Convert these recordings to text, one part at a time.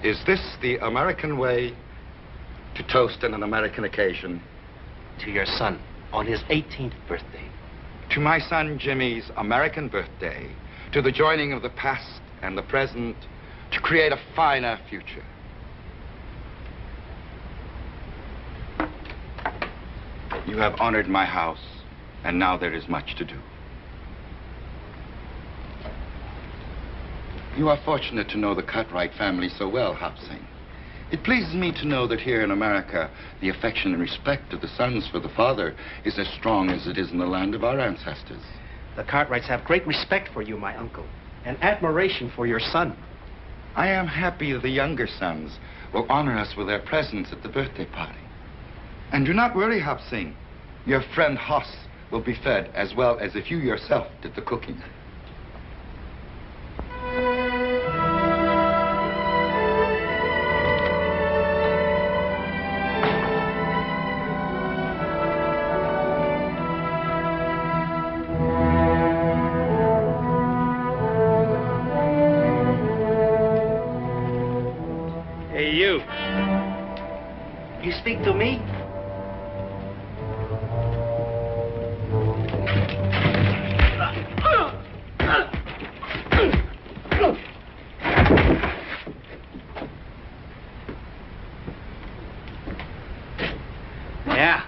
Is this the American way to toast on an American occasion? To your son on his 18th birthday. To my son Jimmy's American birthday, to the joining of the past and the present, to create a finer future. You have honored my house, and now there is much to do. You are fortunate to know the Cartwright family so well, Hop Sing. It pleases me to know that here in America, the affection and respect of the sons for the father is as strong as it is in the land of our ancestors. The Cartwrights have great respect for you, my uncle, and admiration for your son. I am happy that the younger sons will honor us with their presence at the birthday party. And do not worry, Hop Sing. Your friend Hoss will be fed as well as if you yourself did the cooking. Hey, you. You speak to me? Yeah.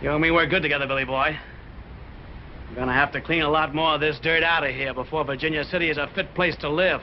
You and me work good together, Billy boy. We're gonna have to clean a lot more of this dirt out of here before Virginia City is a fit place to live.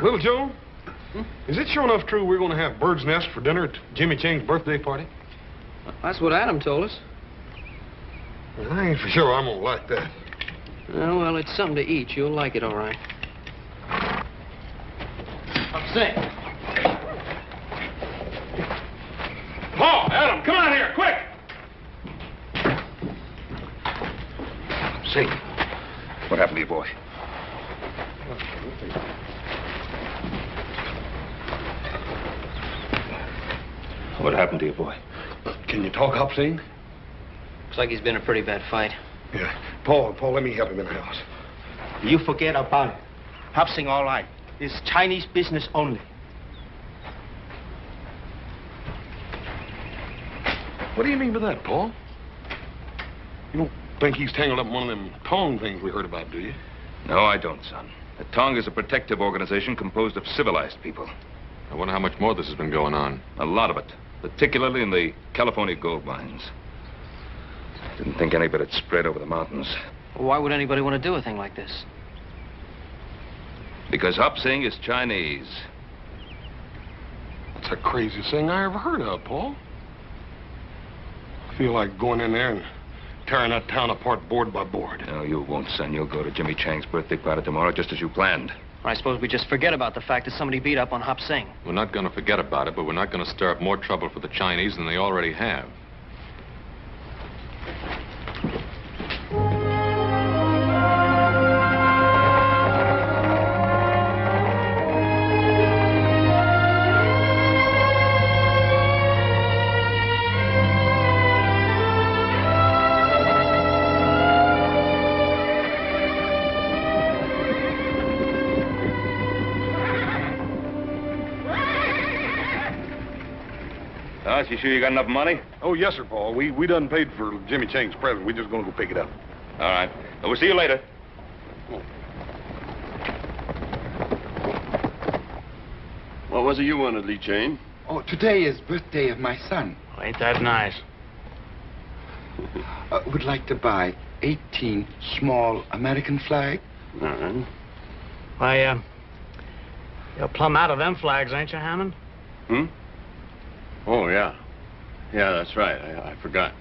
Little Joe, is it sure enough true we're going to have bird's nest for dinner at Jimmy Chang's birthday party? That's what Adam told us. Well, I ain't for sure I'm going to like that. Oh, well, it's something to eat. You'll like it, all right. I'm sick. Paul, Adam, come on here, quick! Say, what happened to your boy? What happened to your boy? Can you talk, Hop Sing? Looks like he's been a pretty bad fight. Yeah. Paul, let me help him in the house. You forget about it. Hop Sing, all right. It's Chinese business only. What do you mean by that, Paul? You don't think he's tangled up in one of them Tong things we heard about, do you? No, I don't, son. The Tong is a protective organization composed of civilized people. I wonder how much more this has been going on. A lot of it, particularly in the California gold mines. Didn't think any of it had spread over the mountains. Well, why would anybody want to do a thing like this? Because Hop Sing is Chinese. That's the craziest thing I ever heard of, Paul. I feel like going in there and tearing that town apart board by board. No, you won't, son. You'll go to Jimmy Chang's birthday party tomorrow just as you planned. I suppose we just forget about the fact that somebody beat up on Hop Sing. We're not going to forget about it, but we're not going to stir up more trouble for the Chinese than they already have. You sure you got enough money? Oh, yes, sir, Paul. We done paid for Jimmy Chang's present. We're just going to go pick it up. All right. We'll see you later. What was it you wanted, Lee Chang? Oh, today is birthday of my son. Ain't that nice? Would like to buy 18 small American flags. All right. Why, you're plumb out of them flags, ain't you, Hammond? Hmm? Oh, yeah. Yeah, that's right. I forgot.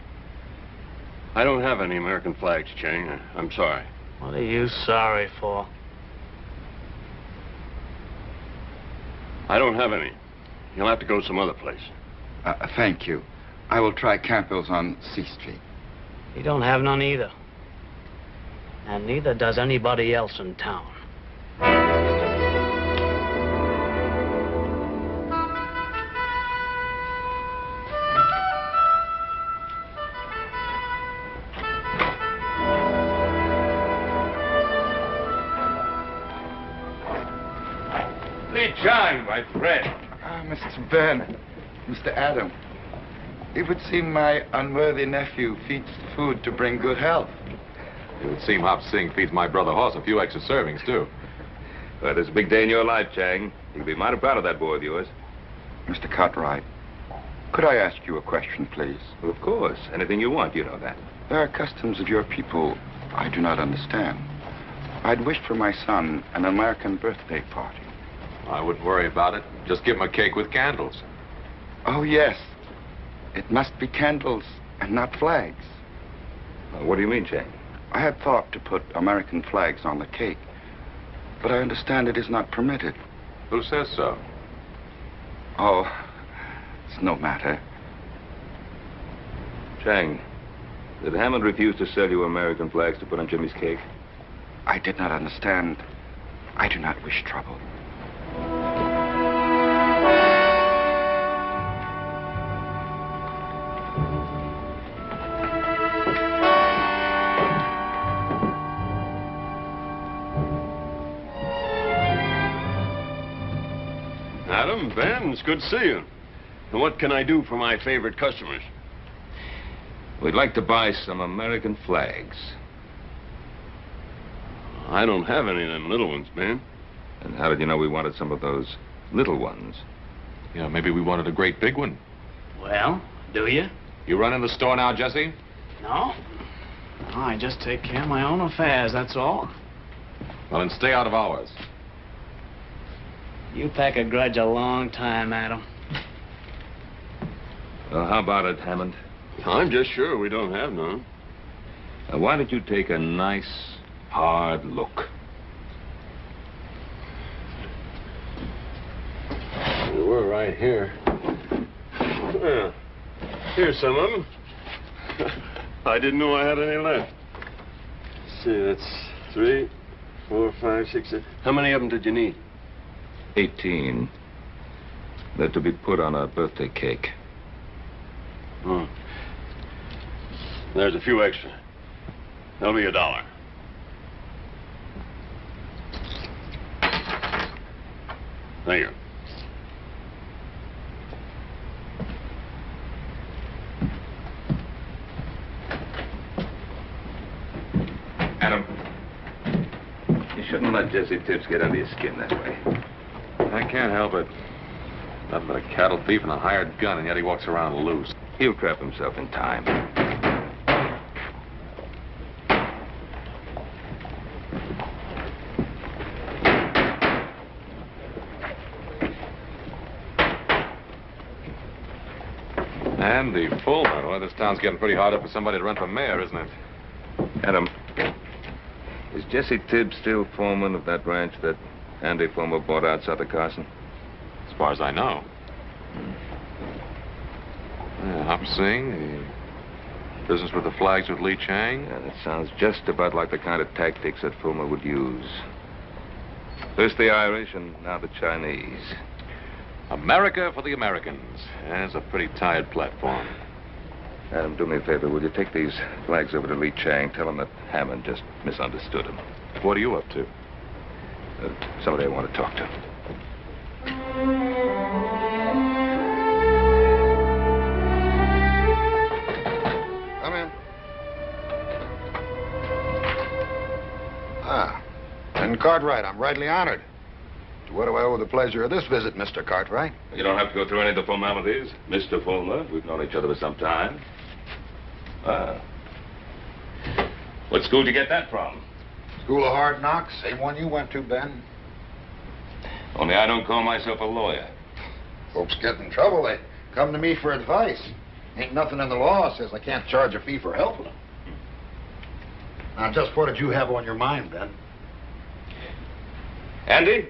I don't have any American flags, Chang. I'm sorry. What are you sorry for? I don't have any. You'll have to go some other place. Thank you. I will try Campbell's on C Street. You don't have none either. And neither does anybody else in town. Lee Chang, my friend. Mr. Ben, Mr. Adam, it would seem my unworthy nephew feeds food to bring good health. It would seem Hop Sing feeds my brother Hoss a few extra servings, too. Well, it's a big day in your life, Chang. You'll be mighty proud of that boy of yours. Mr. Cartwright, could I ask you a question, please? Well, of course. Anything you want, you know that. There are customs of your people I do not understand. I'd wish for my son an American birthday party. I wouldn't worry about it. Just give him a cake with candles. Oh, yes. It must be candles and not flags. What do you mean, Chang? I had thought to put American flags on the cake, but I understand it is not permitted. Who says so? Oh, it's no matter. Chang, did Hammond refuse to sell you American flags to put on Jimmy's cake? I did not understand. I do not wish trouble. Adam, Ben, it's good to see you. And what can I do for my favorite customers? We'd like to buy some American flags. I don't have any of them little ones, Ben. And how did you know we wanted some of those little ones? Yeah, maybe we wanted a great big one. Well, do you? You run in the store now, Jesse? No. No, I just take care of my own affairs, that's all. Well, then stay out of ours. You pack a grudge a long time, Adam. Well, how about it, Hammond? I'm just sure we don't have none. Why don't you take a nice, hard look? We're right here. Well, here's some of them. I didn't know I had any left. Let's see, that's 3, 4, 5, 6, 7. How many of them did you need? 18. They're to be put on a birthday cake. Hmm. There's a few extra. That'll be $1. Thank you. Adam, you shouldn't let Jesse Tibbs get under your skin that way. I can't help it. Nothing but a cattle thief and a hired gun, and yet he walks around loose. He'll trap himself in time. Andy Fulmer. Well, this town's getting pretty hard up for somebody to run for mayor, isn't it? Adam, is Jesse Tibbs still foreman of that ranch that Andy Fulmer bought out south of Carson? As far as I know. Yeah, Hop Sing, the business with the flags with Lee Chang. Yeah, that sounds just about like the kind of tactics that Fulmer would use. First the Irish and now the Chinese. America for the Americans. Yeah, it's a pretty tired platform. Adam, do me a favor. Will you take these flags over to Lee Chang? Tell him that Hammond just misunderstood him. What are you up to? Somebody I want to talk to. Come in. Ah, Ben Cartwright, I'm rightly honored. To what do I owe the pleasure of this visit, Mr. Cartwright? You don't have to go through any of the formalities. Mr. Fulmer, we've known each other for some time. What school did you get that from? School of Hard Knocks, same one you went to, Ben. Only I don't call myself a lawyer. Folks get in trouble, they come to me for advice. Ain't nothing in the law says I can't charge a fee for helping them. Now, just what did you have on your mind, Ben? Andy?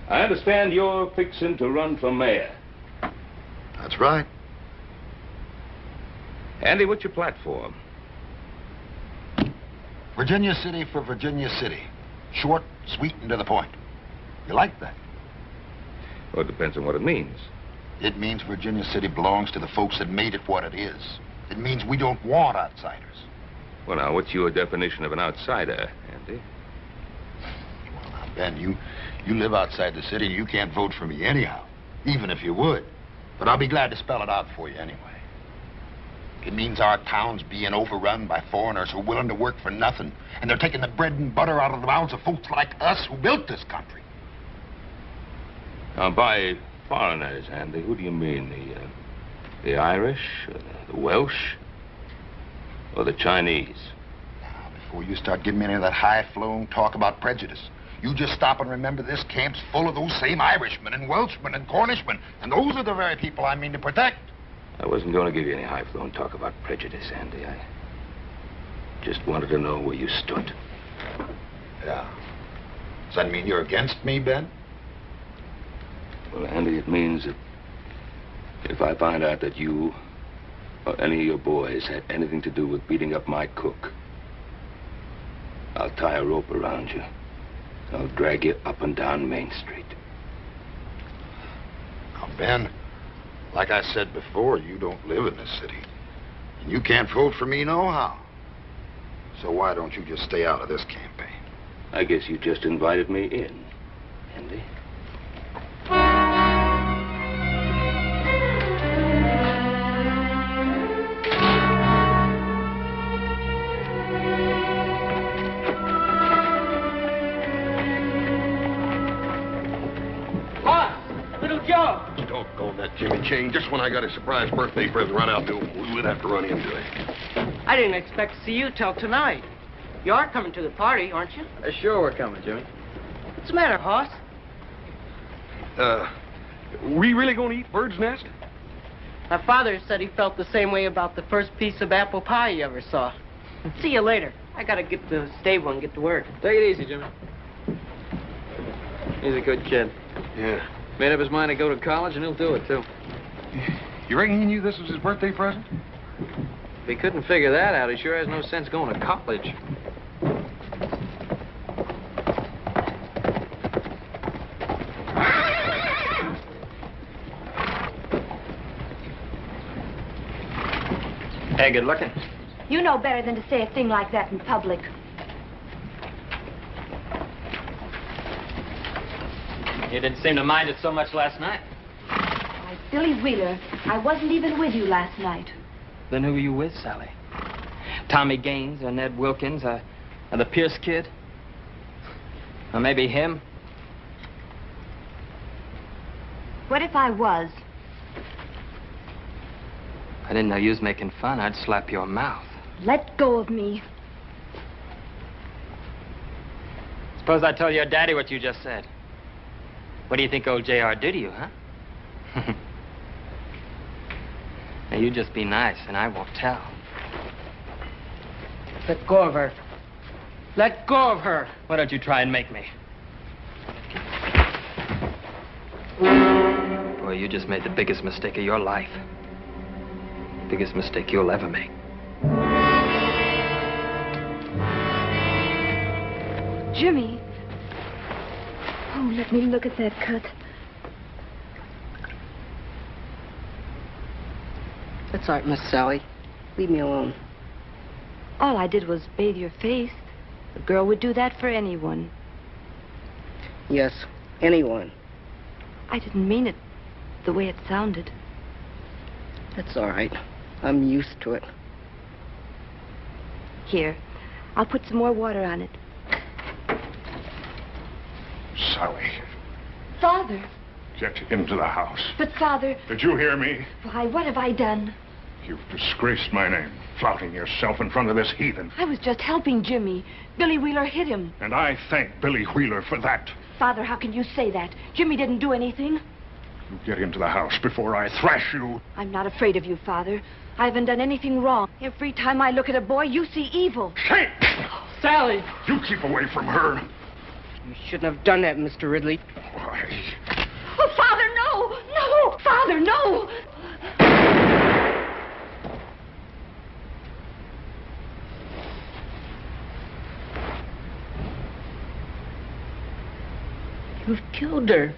I understand you're fixing to run for mayor. That's right. Andy, what's your platform? Virginia City for Virginia City. Short, sweet, and to the point. You like that? Well, it depends on what it means. It means Virginia City belongs to the folks that made it what it is. It means we don't want outsiders. Well, now, what's your definition of an outsider, Andy? Well, now, Ben, you live outside the city, and you can't vote for me anyhow, even if you would. But I'll be glad to spell it out for you anyway. It means our town's being overrun by foreigners who are willing to work for nothing, and they're taking the bread and butter out of the mouths of folks like us who built this country. Now, by foreigners, Andy, who do you mean? The Irish, the Welsh, or the Chinese? Now, before you start giving me any of that high-flown talk about prejudice, you just stop and remember this camp's full of those same Irishmen and Welshmen and Cornishmen, and those are the very people I mean to protect. I wasn't going to give you any high-flown talk about prejudice, Andy. I just wanted to know where you stood. Yeah. Does that mean you're against me, Ben? Well, Andy, it means that if I find out that you or any of your boys had anything to do with beating up my cook, I'll tie a rope around you. I'll drag you up and down Main Street. Now, Ben, like I said before, you don't live in this city. And you can't vote for me nohow. So why don't you just stay out of this campaign? I guess you just invited me in, Andy. Doggone that Jimmy Chain. Just when I got a surprise birthday present right out the open, we would have to run into it. I didn't expect to see you till tonight. You are coming to the party, aren't you? Sure, we're coming, Jimmy. What's the matter, Hoss? We really gonna eat bird's nest? My father said he felt the same way about the first piece of apple pie he ever saw. See you later. I gotta get to the stable and get to work. Take it easy, Jimmy. He's a good kid. Yeah. Made up his mind to go to college, and he'll do it, too. You reckon he knew this was his birthday present? If he couldn't figure that out, he sure has no sense going to college. Hey, good looking. You know better than to say a thing like that in public. You didn't seem to mind it so much last night. Why, Billy Wheeler, I wasn't even with you last night. Then who were you with, Sally? Tommy Gaines or Ned Wilkins or the Pierce kid? Or maybe him? What if I was? I didn't know you was making fun. I'd slap your mouth. Let go of me. Suppose I told your daddy what you just said. What do you think old J.R. did to you, huh? Now, you just be nice, and I won't tell. Let go of her. Let go of her. Why don't you try and make me? Boy, you just made the biggest mistake of your life. Biggest mistake you'll ever make. Jimmy. Oh, let me look at that cut. That's all right, Miss Sally. Leave me alone. All I did was bathe your face. A girl would do that for anyone. Yes, anyone. I didn't mean it the way it sounded. That's all right. I'm used to it. Here, I'll put some more water on it. Sally, Father. get into the house. But, Father... Did you hear me? Why, what have I done? You've disgraced my name, flouting yourself in front of this heathen. I was just helping Jimmy. Billy Wheeler hit him. And I thank Billy Wheeler for that. Father, how can you say that? Jimmy didn't do anything. You get into the house before I thrash you. I'm not afraid of you, Father. I haven't done anything wrong. Every time I look at a boy, you see evil. Hey! Sally! You keep away from her. You shouldn't have done that, Mr. Ridley. Why? Oh, Father, no! No! Father, no! You've killed her.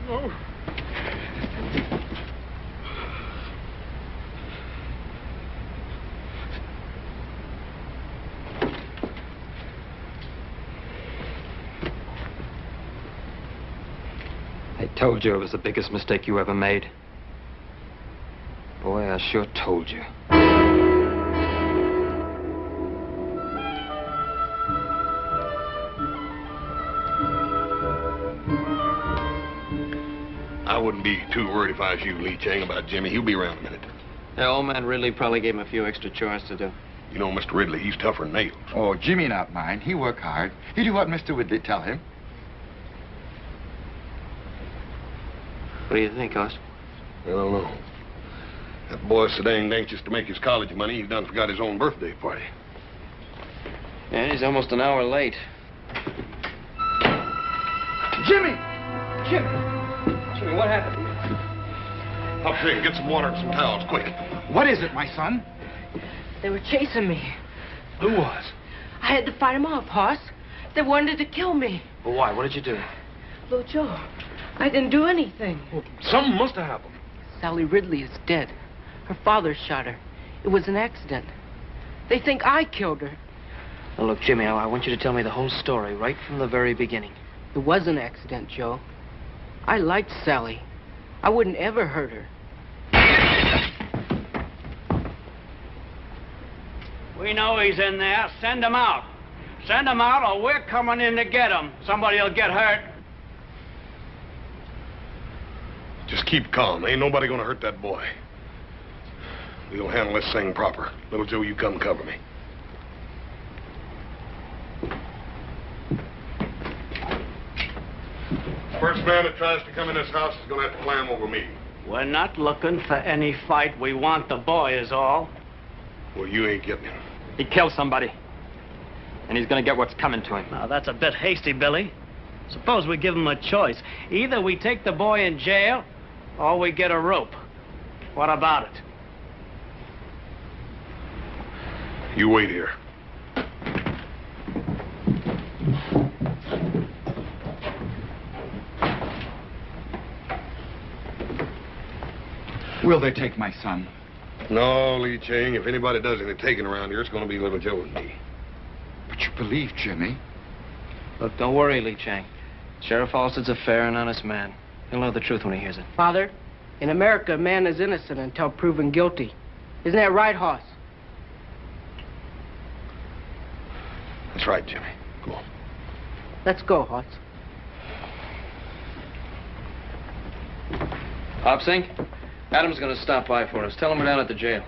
No. I told you it was the biggest mistake you ever made. Boy, I sure told you. I wouldn't be too worried if I was you, Lee Chang, about Jimmy. He'll be around in a minute. Yeah, old man Ridley probably gave him a few extra chores to do. You know, Mr. Ridley, he's tougher than nails. Oh, Jimmy not mind. He work hard. He do what Mr. Ridley tell him. What do you think, Hoss? I don't know. That boy's so dang anxious to make his college money, he done forgot his own birthday party. Yeah, he's almost an hour late. Jimmy! Jimmy, what happened to you? Up here, get some water and some towels, quick. What is it, my son? They were chasing me. Who was? I had to fight them off, Hoss. They wanted to kill me. Well, why? What did you do? Little Joe, I didn't do anything. Well, something must have happened. Sally Ridley is dead. Her father shot her. It was an accident. They think I killed her. Now, look, Jimmy, I want you to tell me the whole story right from the very beginning. It was an accident, Joe. I liked Sally. I wouldn't ever hurt her. We know he's in there. Send him out. Send him out or we're coming in to get him. Somebody'll get hurt. Just keep calm. Ain't nobody gonna hurt that boy. We'll handle this thing proper. Little Joe, you come cover me. First man that tries to come in this house is gonna have to climb over me. We're not looking for any fight. We want the boy is all. Well, you ain't getting him. He killed somebody. And he's gonna get what's coming to him. Now, that's a bit hasty, Billy. Suppose we give him a choice. Either we take the boy in jail, or we get a rope. What about it? You wait here. Will they take my son? No, Lee Chang. If anybody does any taking around here, it's gonna be Little Joe and me. But you believe Jimmy? Look, don't worry, Lee Chang. Sheriff Alston's a fair and honest man. He'll know the truth when he hears it. Father, in America, a man is innocent until proven guilty. Isn't that right, Hoss? That's right, Jimmy. Go on. Let's go, Hoss. Hop Sink, Adam's gonna stop by for us. Tell him we're down at the jail.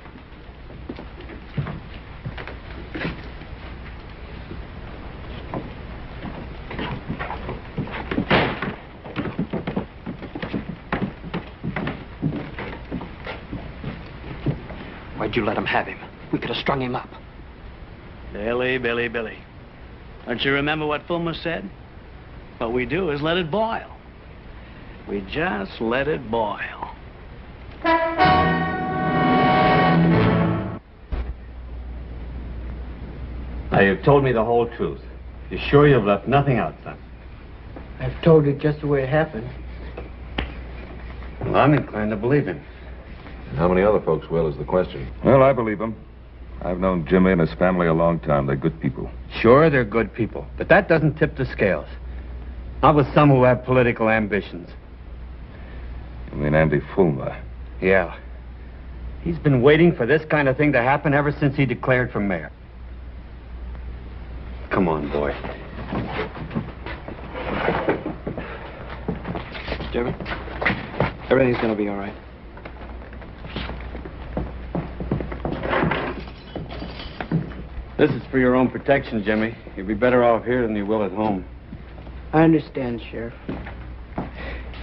Why'd you let him have him? We could have strung him up. Billy. Don't you remember what Fulmer said? What we do is let it boil. We just let it boil. Now, you've told me the whole truth. You're sure you've left nothing out, son? I've told it just the way it happened. Well, I'm inclined to believe him. How many other folks will is the question. Well, I believe him. I've known Jimmy and his family a long time. They're good people. Sure, they're good people, but that doesn't tip the scales. Not with some who have political ambitions. You mean Andy Fulmer? Yeah. He's been waiting for this kind of thing to happen ever since he declared for mayor. Come on, boy. Jimmy, everything's gonna be all right. This is for your own protection, Jimmy. You'll be better off here than you will at home. I understand, Sheriff.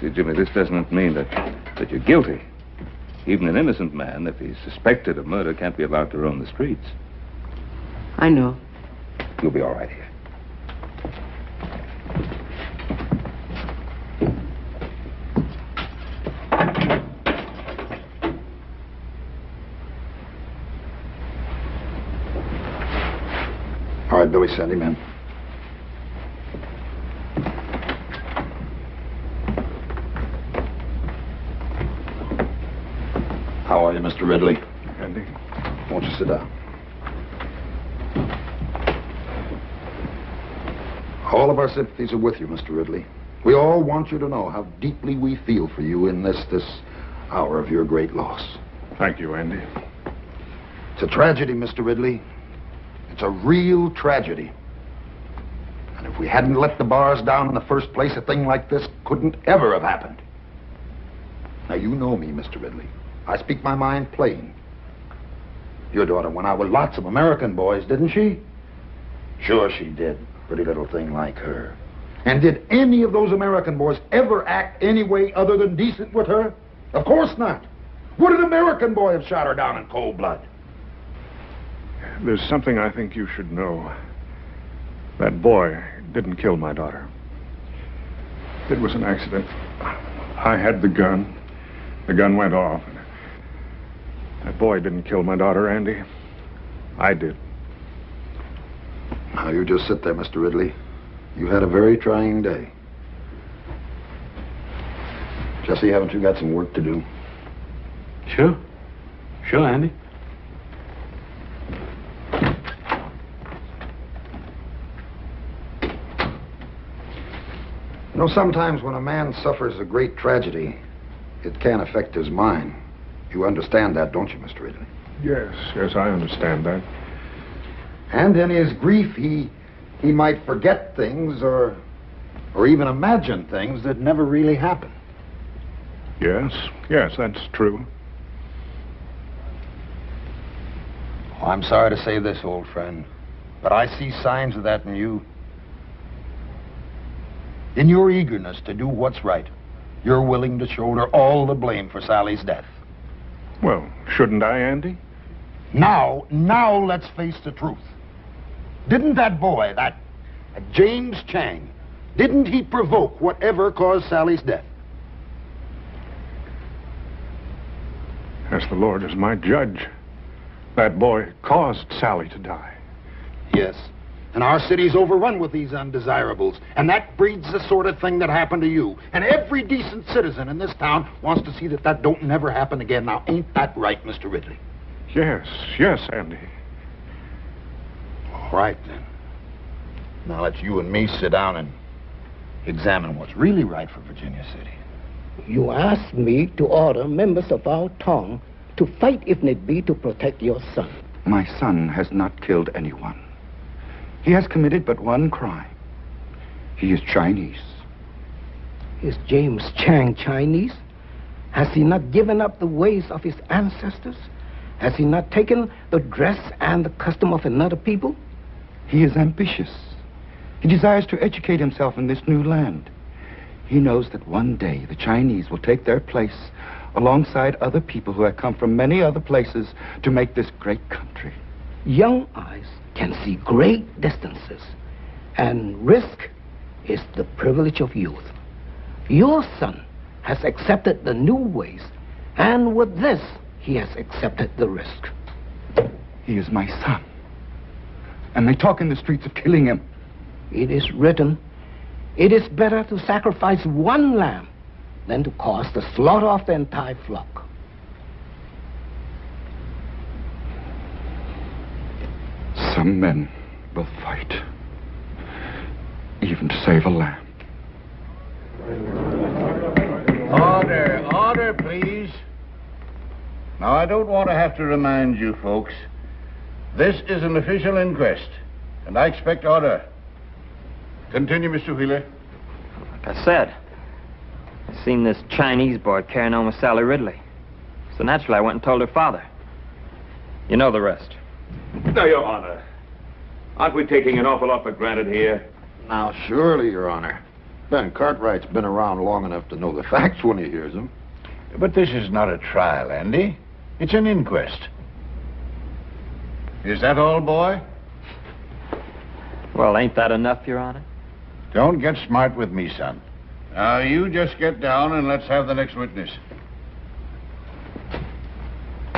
See, Jimmy, this doesn't mean that you're guilty. Even an innocent man, if he's suspected of murder, can't be allowed to roam the streets. I know. You'll be all right here. All right, Billy, send him in. How are you, Mr. Ridley? Andy? Won't you sit down? All of our sympathies are with you, Mr. Ridley. We all want you to know how deeply we feel for you in this hour of your great loss. Thank you, Andy. It's a tragedy, Mr. Ridley. It's a real tragedy. And if we hadn't let the bars down in the first place, a thing like this couldn't ever have happened. Now, you know me, Mr. Ridley. I speak my mind plain. Your daughter went out with lots of American boys, didn't she? Sure she did. Pretty little thing like her. And did any of those American boys ever act any way other than decent with her? Of course not. Would an American boy have shot her down in cold blood? There's something I think you should know. That boy didn't kill my daughter. It was an accident. I had the gun. The gun went off. That boy didn't kill my daughter, Andy. I did. Now, you just sit there, Mr. Ridley. You had a very trying day. Jesse, haven't you got some work to do? Sure. Sure, Andy. You know, sometimes when a man suffers a great tragedy, it can affect his mind. You understand that, don't you, Mr. Ridley? Yes, I understand that. And in his grief, he might forget things or even imagine things that never really happened. Yes, that's true. Oh, I'm sorry to say this, old friend, but I see signs of that in you. In your eagerness to do what's right, you're willing to shoulder all the blame for Sally's death. Well, shouldn't I, Andy? Now let's face the truth. Didn't that boy, that James Chang, didn't he provoke whatever caused Sally's death? As the Lord is my judge, that boy caused Sally to die. Yes. And our city's overrun with these undesirables, and that breeds the sort of thing that happened to you. And every decent citizen in this town wants to see that don't never happen again. Now, ain't that right, Mr. Ridley? Yes, Andy. All right, then. Now let's you and me sit down and examine what's really right for Virginia City. You asked me to order members of our town to fight if need be to protect your son. My son has not killed anyone. He has committed but one crime. He is Chinese. Is James Chang Chinese? Has he not given up the ways of his ancestors? Has he not taken the dress and the custom of another people? He is ambitious. He desires to educate himself in this new land. He knows that one day the Chinese will take their place alongside other people who have come from many other places to make this great country. Young eyes can see great distances, and risk is the privilege of youth. Your son has accepted the new ways, and with this, he has accepted the risk. He is my son, and they talk in the streets of killing him. It is written, it is better to sacrifice one lamb than to cause the slaughter of the entire flock. Some men will fight, even to save a lamb. Order, please. Now, I don't want to have to remind you folks, this is an official inquest, And I expect order. Continue, Mr. Wheeler. Like I said, I seen this Chinese boy carrying on with Sally Ridley. So naturally, I went and told her father. You know the rest. Now, Your Honor, aren't we taking an awful lot for granted here? Now, surely, Your Honor. Ben Cartwright's been around long enough to know the facts when he hears them. But this is not a trial, Andy. It's an inquest. Is that all, boy? Well, ain't that enough, Your Honor? Don't get smart with me, son. Now, you just get down and let's have the next witness.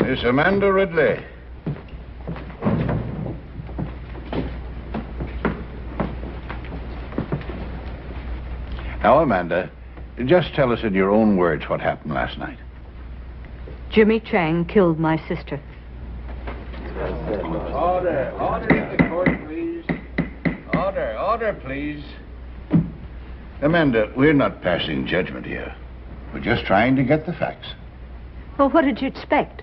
Miss Amanda Ridley. Now, Amanda, just tell us in your own words what happened last night. Jimmy Chang killed my sister. Order in the court, please. Order, please. Amanda, we're not passing judgment here. We're just trying to get the facts. Well, what did you expect?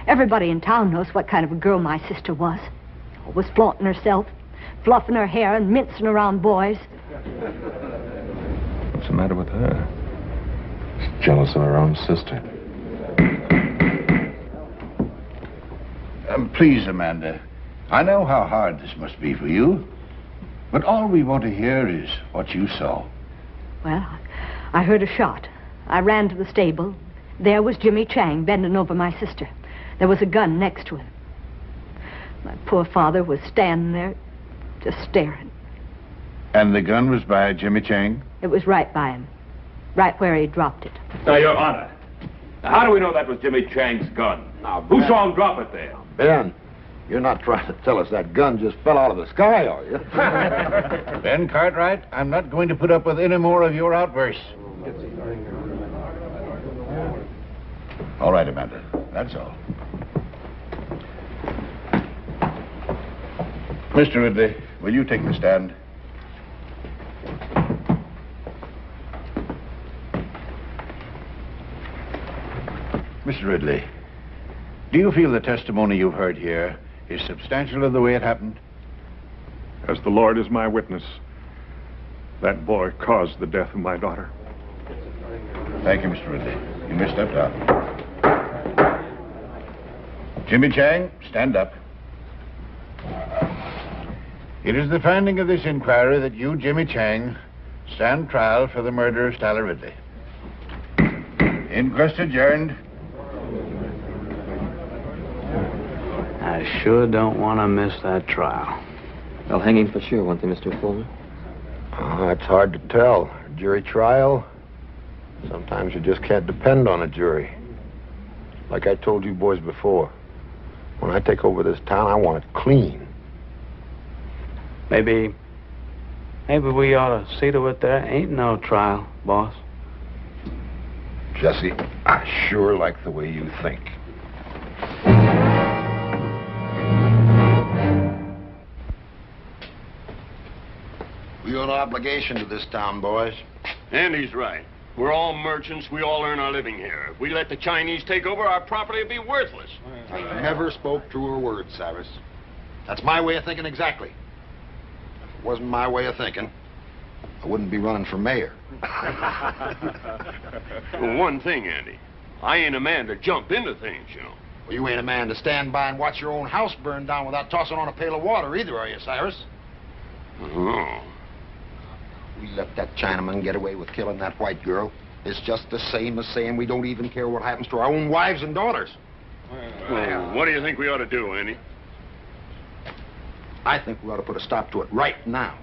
Everybody in town knows what kind of a girl my sister was. Always flaunting herself, fluffing her hair and mincing around boys. What's the matter with her? She's jealous of her own sister. Please, Amanda, I know how hard this must be for you, but all we want to hear is what you saw. Well, I heard a shot. I ran to the stable. There was Jimmy Chang bending over my sister. There was a gun next to him. My poor father was standing there, just staring. And the gun was by Jimmy Chang? It was right by him, right where he dropped it. Now, Your Honor, how do we know that was Jimmy Chang's gun? Now, who saw him drop it there? Ben, you're not trying to tell us that gun just fell out of the sky, are you? Ben Cartwright, I'm not going to put up with any more of your outbursts. All right, Amanda, that's all. Mr. Ridley, will you take the stand? Mr. Ridley, do you feel the testimony you've heard here is substantial of the way it happened? As the Lord is my witness, that boy caused the death of my daughter. Thank you, Mr. Ridley. You may step down. Jimmy Chang, stand up. It is the finding of this inquiry that you, Jimmy Chang, stand trial for the murder of Sally Ridley. Inquest adjourned. I sure don't want to miss that trial. Well, hanging for sure, won't they, Mr. Fullmer? It's hard to tell. Jury trial, sometimes you just can't depend on a jury. Like I told you boys before, when I take over this town, I want it clean. Maybe we ought to see to it there ain't no trial, boss. Jesse, I sure like the way you think. We owe an obligation to this town, boys. Andy's right. We're all merchants. We all earn our living here. If we let the Chinese take over, our property will be worthless. I never spoke truer words, Cyrus. That's my way of thinking exactly. If it wasn't my way of thinking, I wouldn't be running for mayor. Well, one thing, Andy. I ain't a man to jump into things, you know. Well, you ain't a man to stand by and watch your own house burn down without tossing on a pail of water either, are you, Cyrus? Oh. We let that Chinaman get away with killing that white girl. It's just the same as saying we don't even care what happens to our own wives and daughters. Well, what do you think we ought to do, Andy? I think we ought to put a stop to it right now.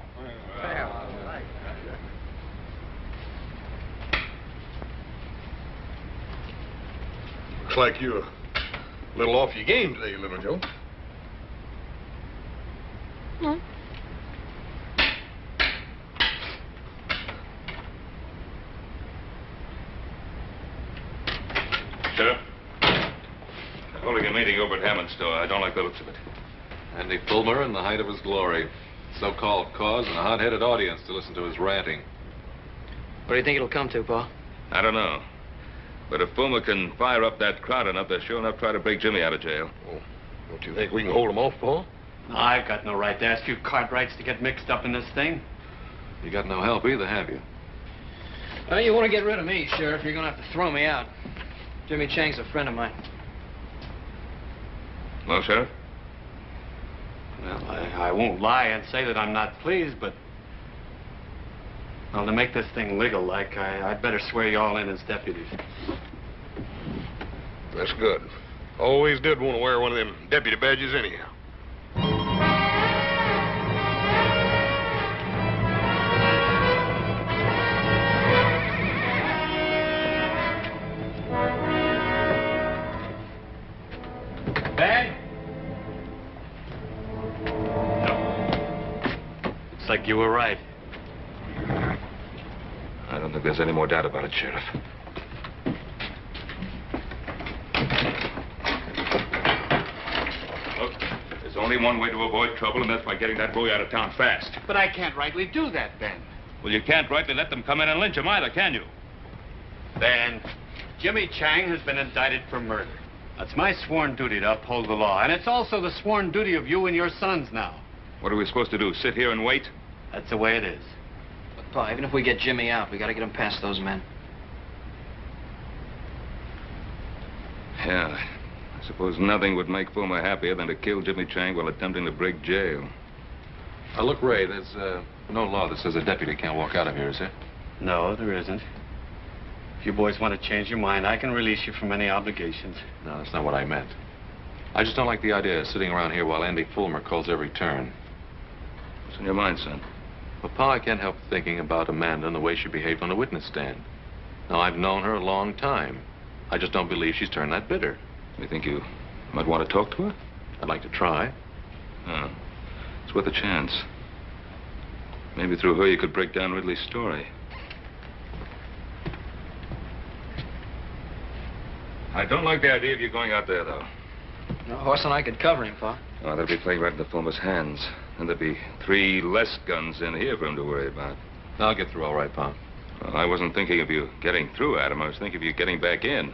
Looks like you're a little off your game today, Little Joe. No. Sir? Holding a meeting over at Hammond's store. I don't like the looks of it. Andy Fulmer in the height of his glory. So-called cause and a hot-headed audience to listen to his ranting. What do you think it'll come to, Pa? I don't know. But if Fulmer can fire up that crowd enough, they'll sure enough try to break Jimmy out of jail. Oh, don't you think we can hold him off, Paul? I've got no right to ask you Cartwrights to get mixed up in this thing. You got no help either, have you? Well, you want to get rid of me, Sheriff, you're going to have to throw me out. Jimmy Chang's a friend of mine. Well, Sheriff? Well, I won't lie and say that I'm not pleased, but... Well, to make this thing legal-like, I'd better swear you all in as deputies. That's good. Always did want to wear one of them deputy badges anyhow. Ben? No. Looks like you were right. I don't think there's any more doubt about it, Sheriff. Look, there's only one way to avoid trouble, and that's by getting that boy out of town fast. But I can't rightly do that, Ben. Well, you can't rightly let them come in and lynch him either, can you? Ben, Jimmy Chang has been indicted for murder. That's my sworn duty to uphold the law, and it's also the sworn duty of you and your sons now. What are we supposed to do, sit here and wait? That's the way it is. But, Pa, even if we get Jimmy out, we got to get him past those men. Yeah. I suppose nothing would make Fulmer happier than to kill Jimmy Chang while attempting to break jail. Now, look, Ray, there's no law that says a deputy can't walk out of here, is there? No, there isn't. If you boys want to change your mind, I can release you from any obligations. No, that's not what I meant. I just don't like the idea of sitting around here while Andy Fulmer calls every turn. What's in your mind, son? Well, Pa, I can't help thinking about Amanda and the way she behaved on the witness stand. Now, I've known her a long time. I just don't believe she's turned that bitter. You think you might want to talk to her? I'd like to try. Oh, it's worth a chance. Maybe through her you could break down Ridley's story. I don't like the idea of you going out there, though. No, Horse and I could cover him, Pa. Oh, that'll be playing right into Fulmer's hands. And there'd be 3 less guns in here for him to worry about. I'll get through all right, Pa. Well, I wasn't thinking of you getting through, Adam. I was thinking of you getting back in.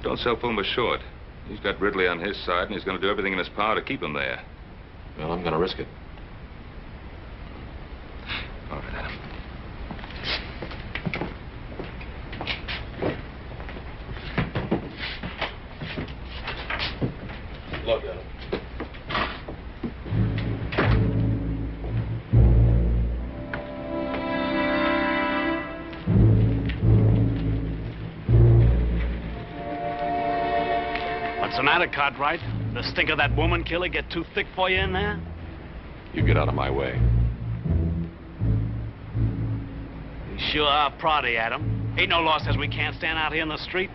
Don't sell Fulmer short. He's got Ridley on his side, and he's going to do everything in his power to keep him there. Well, I'm going to risk it. All right, Adam. Look, Adam. What's the matter, Cartwright? The stink of that woman killer get too thick for you in there? You get out of my way. You sure are proddy, Adam. Ain't no law says we can't stand out here in the street.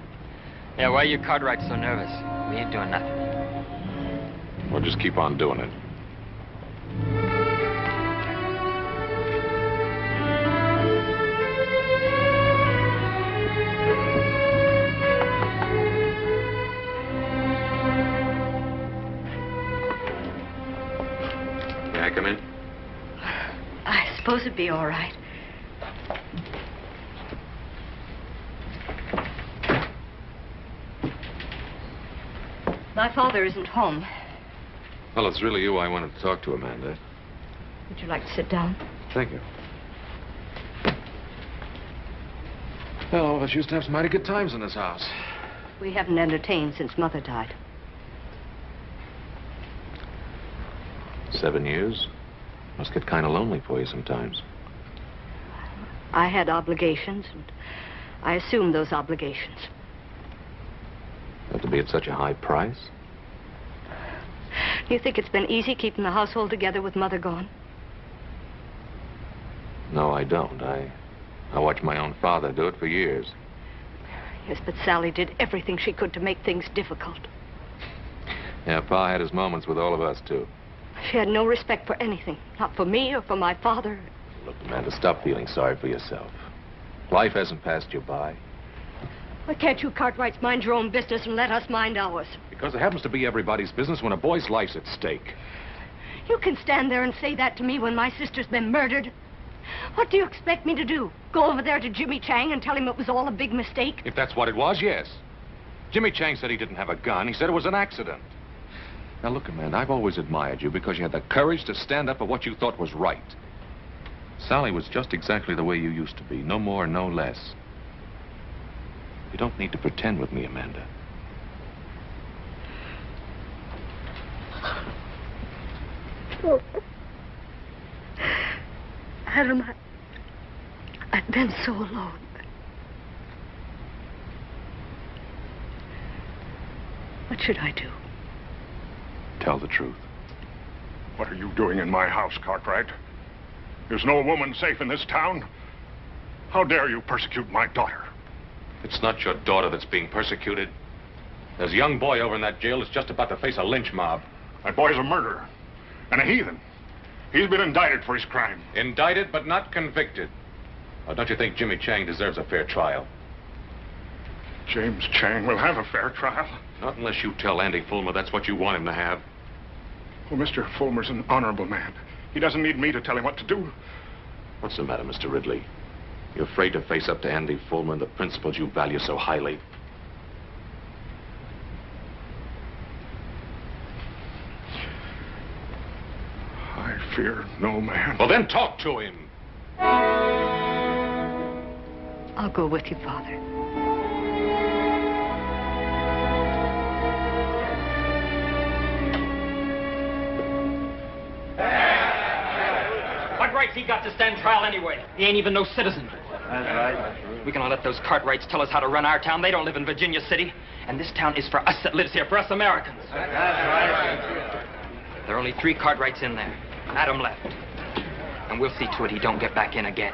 Yeah, why are you Cartwright so nervous? We ain't doing nothing. We'll just keep on doing it. May I come in? I suppose it'd be all right. My father isn't home. Well, it's really you I wanted to talk to, Amanda. Would you like to sit down? Thank you. Well, all of us used to have some mighty good times in this house. We haven't entertained since Mother died. 7 years? Must get kind of lonely for you sometimes. I had obligations, and I assumed those obligations. Have to be at such a high price? Do you think it's been easy keeping the household together with Mother gone? No, I don't. I watched my own father do it for years. Yes, but Sally did everything she could to make things difficult. Yeah, Pa had his moments with all of us, too. She had no respect for anything, not for me or for my father. Look, Amanda, stop feeling sorry for yourself. Life hasn't passed you by. Why can't you Cartwrights mind your own business and let us mind ours? Because it happens to be everybody's business when a boy's life's at stake. You can stand there and say that to me when my sister's been murdered. What do you expect me to do? Go over there to Jimmy Chang and tell him it was all a big mistake? If that's what it was, yes. Jimmy Chang said he didn't have a gun. He said it was an accident. Now, look, Amanda, I've always admired you because you had the courage to stand up for what you thought was right. Sally was just exactly the way you used to be, no more, no less. You don't need to pretend with me, Amanda. Oh. Adam, I've been so alone. What should I do? Tell the truth. What are you doing in my house, Cartwright? There's no woman safe in this town. How dare you persecute my daughter? It's not your daughter that's being persecuted. There's a young boy over in that jail that's just about to face a lynch mob. That boy's a murderer and a heathen. He's been indicted for his crime. Indicted, but not convicted. Now, don't you think Jimmy Chang deserves a fair trial? James Chang will have a fair trial. Not unless you tell Andy Fulmer that's what you want him to have. Well, Mr. Fulmer's an honorable man. He doesn't need me to tell him what to do. What's the matter, Mr. Ridley? You afraid to face up to Andy Fulmer and the principles you value so highly? I fear no man. Well, then talk to him. I'll go with you, Father. What rights he got to stand trial anyway? He ain't even no citizen. That's right. We cannot let those Cartwrights tell us how to run our town. They don't live in Virginia City. And this town is for us that lives here, for us Americans. That's right. There are only 3 Cartwrights in there. Adam left. And we'll see to it he don't get back in again.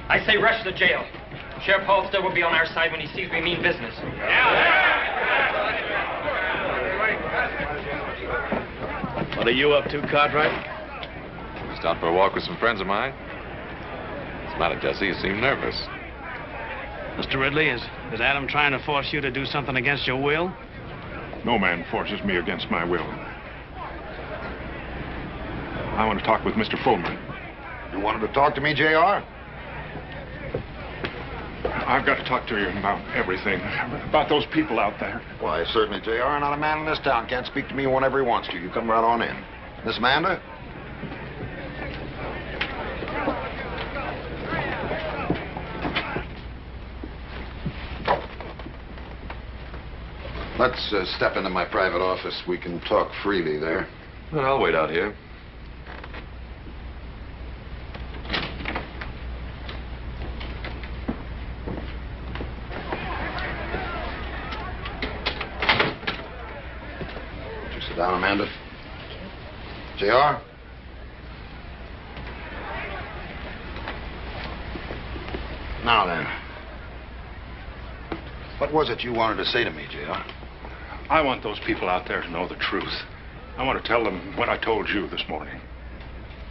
I say rush the jail. Sheriff Halstead will be on our side when he sees we mean business. What are you up to, Cartwright? Just out for a walk with some friends of mine. What's the matter, Jesse? You seem nervous. Mr. Ridley, is Adam trying to force you to do something against your will? No man forces me against my will. I want to talk with Mr. Fulmer. You wanted to talk to me, J.R.? I've got to talk to you about everything. About those people out there. Why, certainly, J.R. Not a man in this town can't speak to me whenever he wants to. You come right on in. Miss Amanda? Let's step into my private office. We can talk freely there. Well, I'll wait out here. Sit down, Amanda. J.R.? Now then. What was it you wanted to say to me, J.R.? I want those people out there to know the truth. I want to tell them what I told you this morning.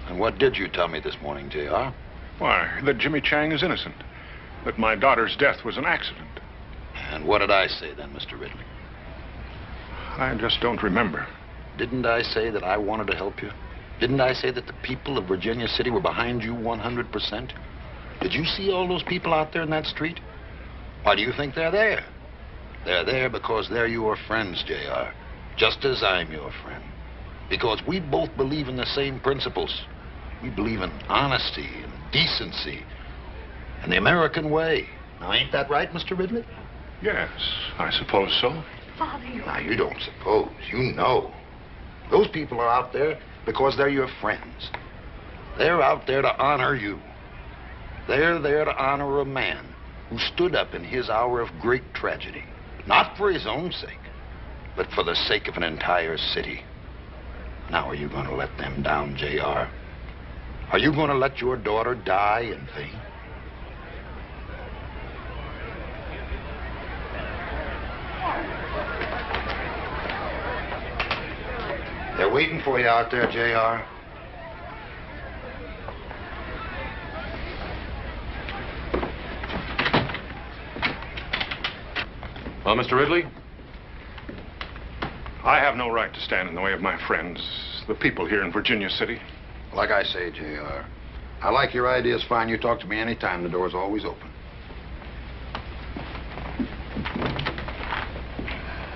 And what did you tell me this morning, J.R.? Why, that Jimmy Chang is innocent. That my daughter's death was an accident. And what did I say then, Mr. Ridley? I just don't remember. Didn't I say that I wanted to help you? Didn't I say that the people of Virginia City were behind you 100%? Did you see all those people out there in that street? Why do you think they're there? They're there because they're your friends, J.R. Just as I'm your friend. Because we both believe in the same principles. We believe in honesty and decency and the American way. Now, ain't that right, Mr. Ridley? Yes, I suppose so. Father, Now, you don't suppose. You know. Those people are out there because they're your friends. They're out there to honor you. They're there to honor a man who stood up in his hour of great tragedy. Not for his own sake, but for the sake of an entire city. Now, are you going to let them down, J.R.? Are you going to let your daughter die in vain? They're waiting for you out there, J.R. Well, Mr. Ridley? I have no right to stand in the way of my friends, the people here in Virginia City. Like I say, J.R., I like your ideas fine. You talk to me anytime. The door's always open.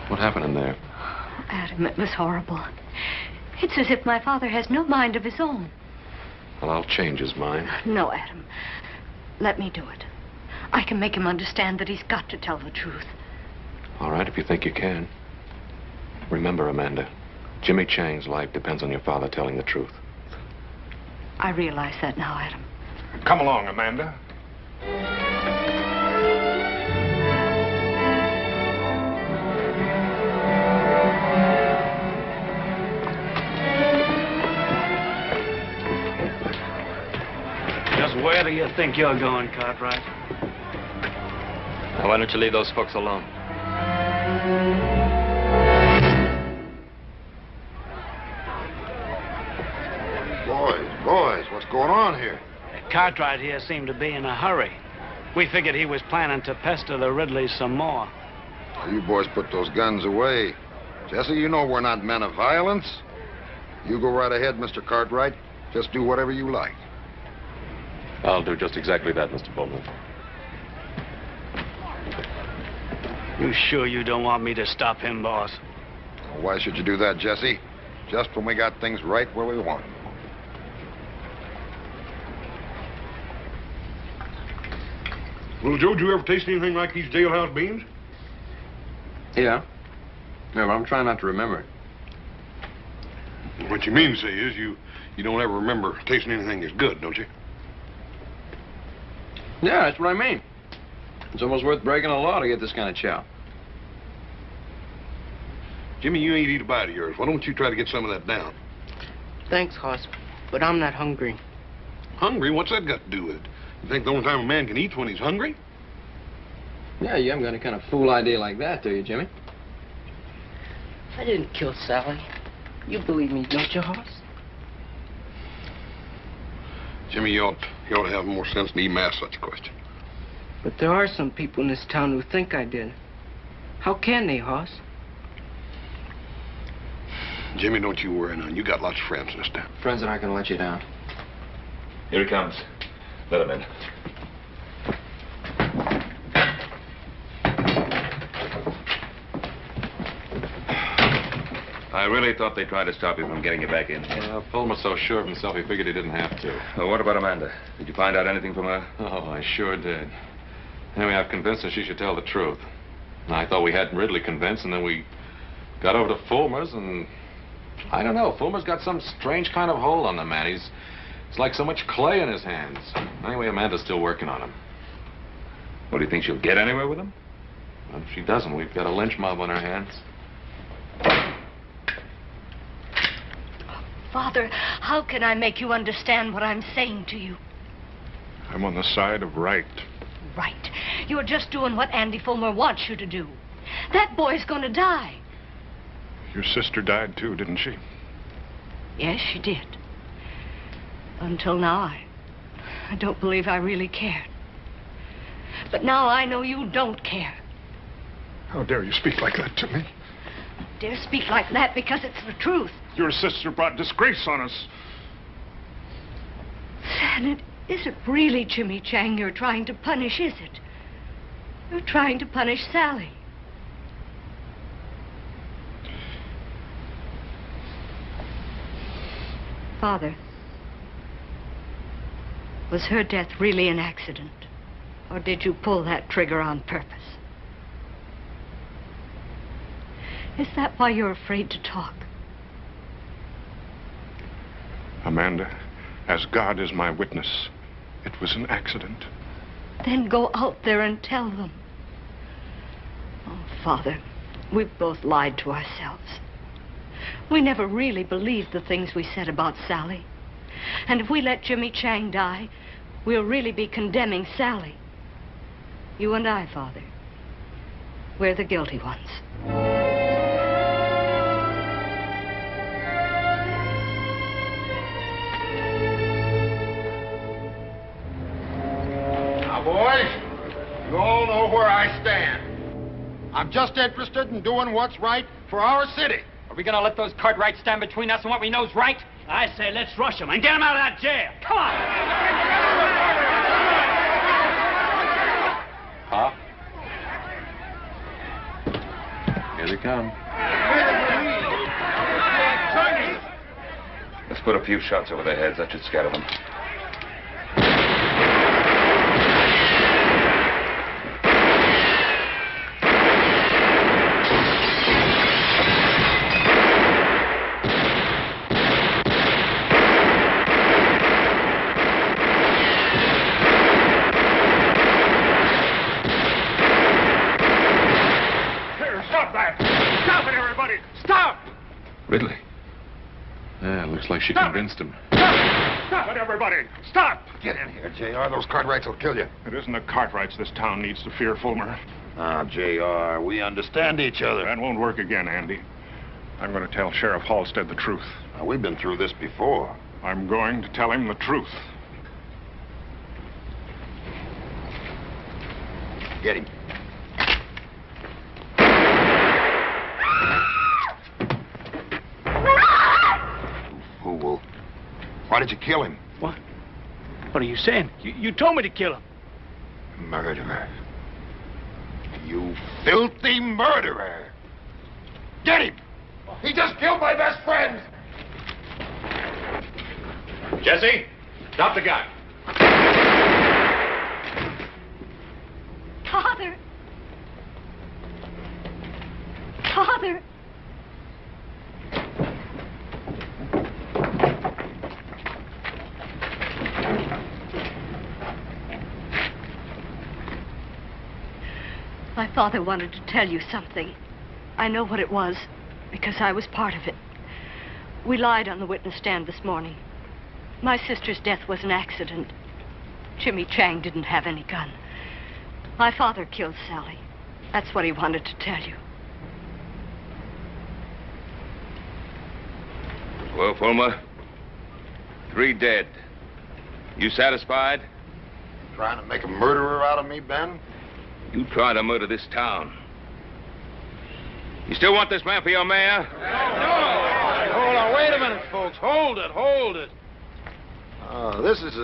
What happened in there? Adam, it was horrible. It's as if my father has no mind of his own. Well, I'll change his mind. No, Adam. Let me do it. I can make him understand that he's got to tell the truth. All right, if you think you can. Remember, Amanda, Jimmy Chang's life depends on your father telling the truth. I realize that now, Adam. Come along, Amanda. Just where do you think you're going, Cartwright? Now, why don't you leave those folks alone? Boys, what's going on here? Cartwright here seemed to be in a hurry. We figured he was planning to pester the Ridleys some more. Now, you boys put those guns away. Jesse, you know we're not men of violence. You go right ahead, Mr. Cartwright. Just do whatever you like. I'll do just exactly that, Mr. Bowman. You sure you don't want me to stop him, boss? Well, why should you do that, Jesse? Just when we got things right where we want them. Well, Joe, did you ever taste anything like these jailhouse beans? Yeah. Yeah, but I'm trying not to remember it. What you mean to say is you don't ever remember tasting anything that's good, don't you? Yeah, that's what I mean. It's almost worth breaking a law to get this kind of chow. Jimmy, you ain't eat a bite of yours. Why don't you try to get some of that down? Thanks, Hoss, but I'm not hungry. Hungry? What's that got to do with it? You think the only time a man can eat's when he's hungry? Yeah, you haven't got any kind of fool idea like that, do you, Jimmy? I didn't kill Sally. You believe me, don't you, Hoss? Jimmy, you ought to have more sense than even ask such a question. But there are some people in this town who think I did. How can they, Hoss? Jimmy, don't you worry none. You got lots of friends in this town. Friends that aren't going to let you down. Here he comes. Let him in. I really thought they tried to stop you from getting you back in. Yeah, Fulmer's so sure of himself, he figured he didn't have to. Well, what about Amanda? Did you find out anything from her? Oh, I sure did. Anyway, I've convinced her she should tell the truth. And I thought we had Ridley convinced, and then we got over to Fulmer's, and I don't know. Fulmer's got some strange kind of hold on the man. It's like so much clay in his hands. Anyway, Amanda's still working on him. What, do you think she'll get anywhere with him? Well, if she doesn't, we've got a lynch mob on our hands. Father, how can I make you understand what I'm saying to you? I'm on the side of right. Right. You're just doing what Andy Fulmer wants you to do. That boy's gonna die. Your sister died too, didn't she? Yes, she did. Until now, I don't believe I really cared. But now I know you don't care. How dare you speak like that to me? I dare speak like that because it's the truth. Your sister brought disgrace on us. And it isn't really Jimmy Chang you're trying to punish, is it? You're trying to punish Sally. Father, was her death really an accident? Or did you pull that trigger on purpose? Is that why you're afraid to talk? Amanda, as God is my witness, it was an accident. Then go out there and tell them. Oh, Father, we've both lied to ourselves. We never really believed the things we said about Sally. And if we let Jimmy Chang die, we'll really be condemning Sally. You and I, Father, we're the guilty ones. Boys, you all know where I stand. I'm just interested in doing what's right for our city. Are we going to let those Cartwrights stand between us and what we know's right? I say let's rush him and get him out of that jail. Come on! Huh? Here they come. Put a few shots over their heads. That should scatter them. Ridley. Yeah, looks like she convinced him. Stop it, everybody! Stop! Get in here, J.R. Those Cartwrights will kill you. It isn't the Cartwrights this town needs to fear, Fulmer. Ah, J.R., we understand each other. That won't work again, Andy. I'm going to tell Sheriff Halstead the truth. Now, we've been through this before. I'm going to tell him the truth. Get him. Fool. Why did you kill him? What? What are you saying? You told me to kill him. Murderer. You filthy murderer. Get him! He just killed my best friend! Jesse, stop the gun. Father! Father! My father wanted to tell you something. I know what it was, because I was part of it. We lied on the witness stand this morning. My sister's death was an accident. Jimmy Chang didn't have any gun. My father killed Sally. That's what he wanted to tell you. Well, Fulmer, 3 dead. You satisfied? Trying to make a murderer out of me, Ben? You tried to murder this town. You still want this man for your mayor? No! Hold on, wait a minute, folks. Hold it. Oh, this is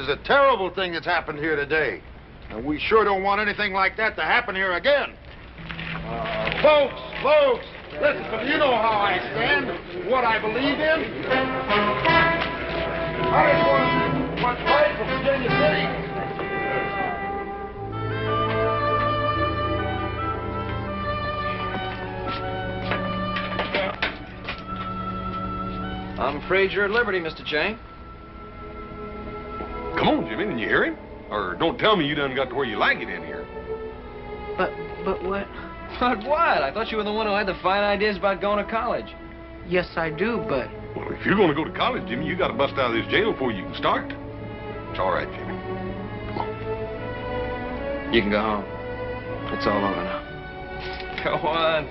a terrible thing that's happened here today. And we sure don't want anything like that to happen here again. Folks, listen, you know how I stand, what I believe in. I just want to do what's right for Virginia City. I'm afraid you're at liberty, Mr. Chang. Come on, Jimmy, didn't you hear him? Or don't tell me you done got to where you like it in here. But what? But what? I thought you were the one who had the fine ideas about going to college. Yes, I do, but... Well, if you're going to go to college, Jimmy, you got to bust out of this jail before you can start. It's all right, Jimmy. Come on. You can go home. It's all over now. Go on.